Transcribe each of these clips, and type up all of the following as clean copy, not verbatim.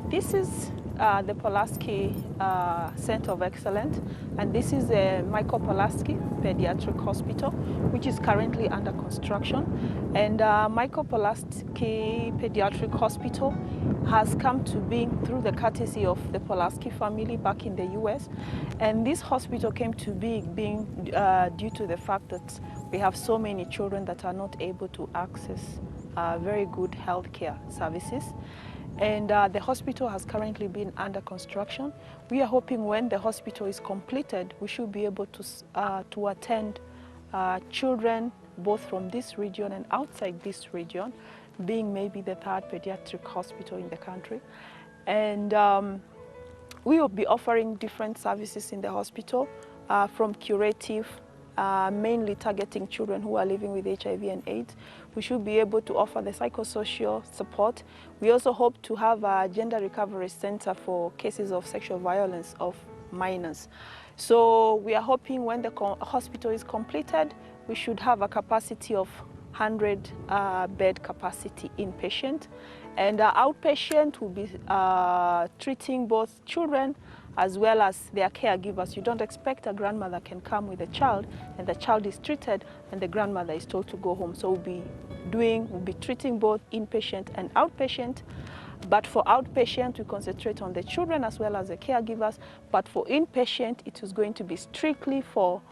This is the Polaski Center of Excellence, and this is a Michael Polaski Pediatric Hospital, which is currently under construction. And Michael Polaski Pediatric Hospital has come to being through the courtesy of the Polaski family back in the US. And this hospital came to being due to the fact that we have so many children that are not able to access very good healthcare services. And the hospital has currently been under construction. We are hoping when the hospital is completed, we should be able to attend children both from this region and outside this region, being maybe the third pediatric hospital in the country. And we will be offering different services in the hospital, from curative, mainly targeting children who are living with HIV and AIDS. We should be able to offer the psychosocial support. We also hope to have a gender recovery center for cases of sexual violence of minors. So we are hoping when the hospital is completed, we should have a capacity of 100 bed capacity inpatient. And outpatient will be treating both children as well as their caregivers. You don't expect a grandmother can come with a child and the child is treated and the grandmother is told to go home. So we'll be treating both inpatient and outpatient. But for outpatient, we concentrate on the children as well as the caregivers. But for inpatient, it is going to be strictly for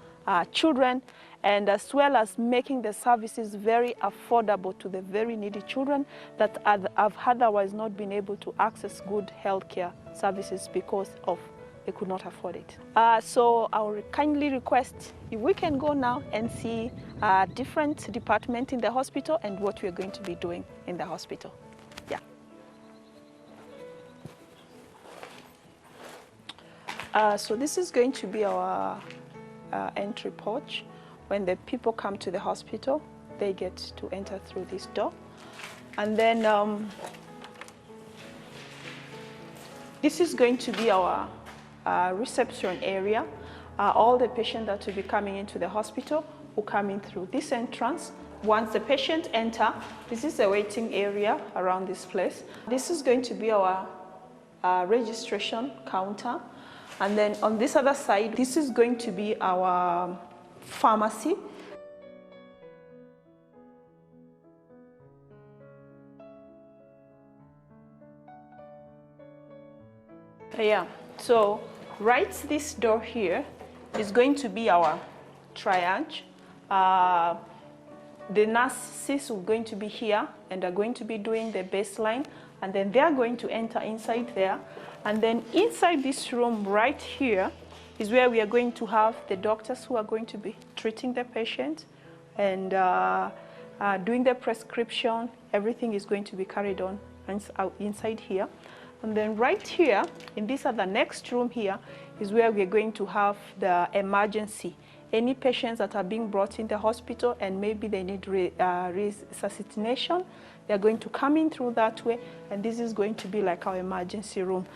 children, and as well as making the services very affordable to the very needy children that have otherwise not been able to access good healthcare services because they could not afford it. So I will kindly request if we can go now and see a different department in the hospital and what we're going to be doing in the hospital. Yeah. So this is going to be our entry porch. When the people come to the hospital, they get to enter through this door. And then this is going to be our reception area. All the patients that will be coming into the hospital will come in through this entrance. Once the patient enter, this is a waiting area around this place. This is going to be our registration counter. And then on this other side, this is going to be our pharmacy. Yeah, so right this door here is going to be our triage. The nurses are going to be here and are going to be doing the baseline, and then they are going to enter inside there. And then inside this room right here is where we are going to have the doctors who are going to be treating the patient and doing the prescription. Everything is going to be carried on inside here. And then right here, in this other next room here, is where we're going to have the emergency. Any patients that are being brought in the hospital and maybe they need resuscitation, they're going to come in through that way, and this is going to be like our emergency room.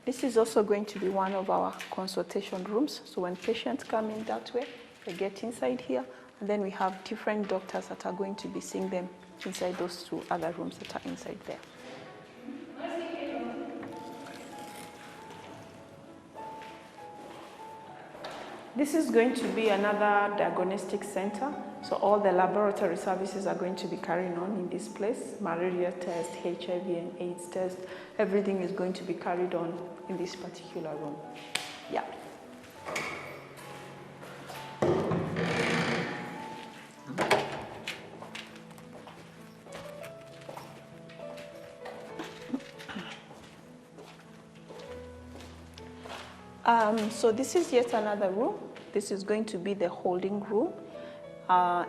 This is also going to be one of our consultation rooms. So when patients come in that way, they get inside here, and then we have different doctors that are going to be seeing them inside those two other rooms that are inside there. This is going to be another diagnostic center. So all the laboratory services are going to be carrying on in this place. Malaria test, HIV and AIDS test, everything is going to be carried on in this particular room. Yeah. So this is yet another room. This is going to be the holding room.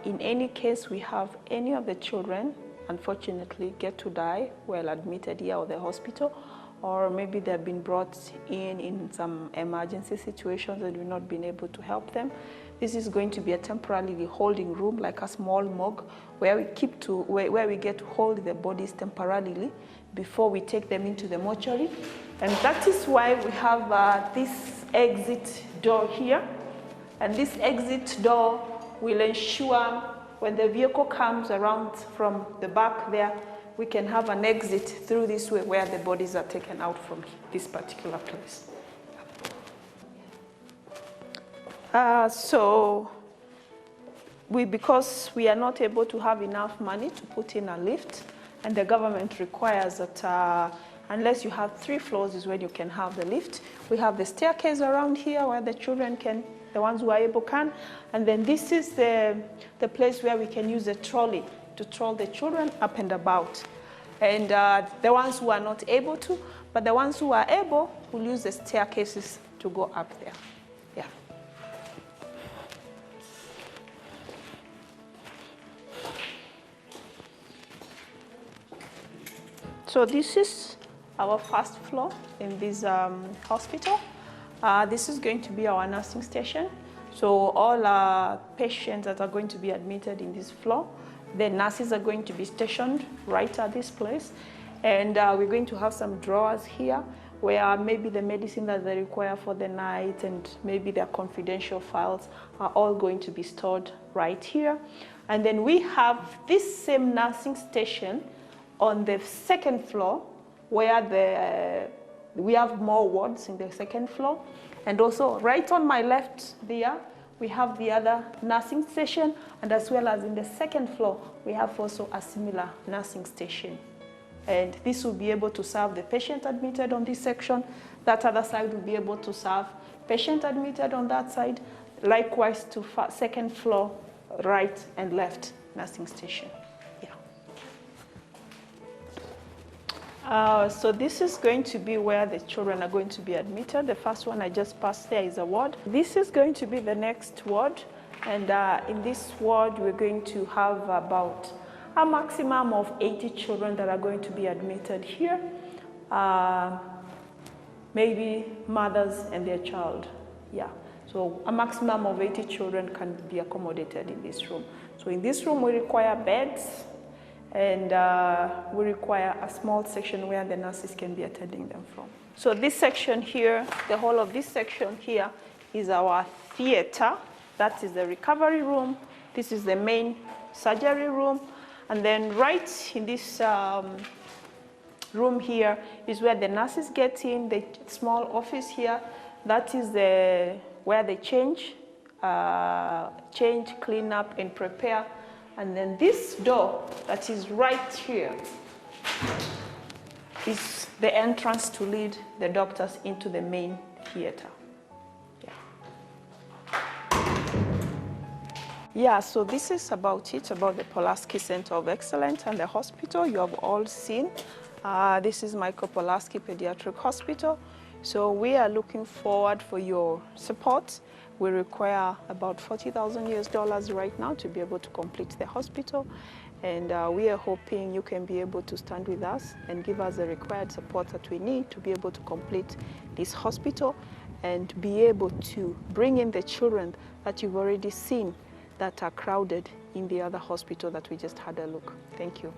In any case we have any of the children, unfortunately, get to die while admitted here at the hospital, or maybe they've been brought in some emergency situations and we've not been able to help them. This is going to be a temporarily holding room, like a small morgue, where we get to hold the bodies temporarily before we take them into the mortuary. And that is why we have this exit door here. And this exit door will ensure when the vehicle comes around from the back there, we can have an exit through this way where the bodies are taken out from this particular place. Because we are not able to have enough money to put in a lift, and the government requires that unless you have 3 floors is when you can have the lift. We have the staircase around here where the children can, the ones who are able can, and then this is the place where we can use a trolley to troll the children up and about. And the ones who are not able to, but the ones who are able will use the staircases to go up there. Yeah. So this is our first floor in this hospital. This is going to be our nursing station. So all our patients that are going to be admitted in this floor, the nurses are going to be stationed right at this place. And we're going to have some drawers here where maybe the medicine that they require for the night and maybe their confidential files are all going to be stored right here. And then we have this same nursing station on the 2nd floor where we have more wards in the 2nd floor. And also right on my left there, we have the other nursing station, and as well as in the 2nd floor, we have also a similar nursing station. And this will be able to serve the patient admitted on this section. That other side will be able to serve patient admitted on that side. Likewise to 2nd floor, right and left nursing station. So this is going to be where the children are going to be admitted. The first one I just passed there is a ward. This is going to be the next ward. And in this ward, we're going to have about a maximum of 80 children that are going to be admitted here. Maybe mothers and their child. Yeah. So a maximum of 80 children can be accommodated in this room. So in this room, we require beds. And we require a small section where the nurses can be attending them from. So this section here, the whole of this section here is our theater. That is the recovery room. This is the main surgery room. And then right in this room here is where the nurses get in, the small office here. That is where they change, clean up, and prepare. And then this door that is right here is the entrance to lead the doctors into the main theater. Yeah, so this is about it, about the Polaski Center of Excellence and the hospital you have all seen. This is Michael Polaski Pediatric Hospital. So we are looking forward for your support. We require about $40,000 right now to be able to complete the hospital. And we are hoping you can be able to stand with us and give us the required support that we need to be able to complete this hospital and be able to bring in the children that you've already seen that are crowded in the other hospital that we just had a look. Thank you.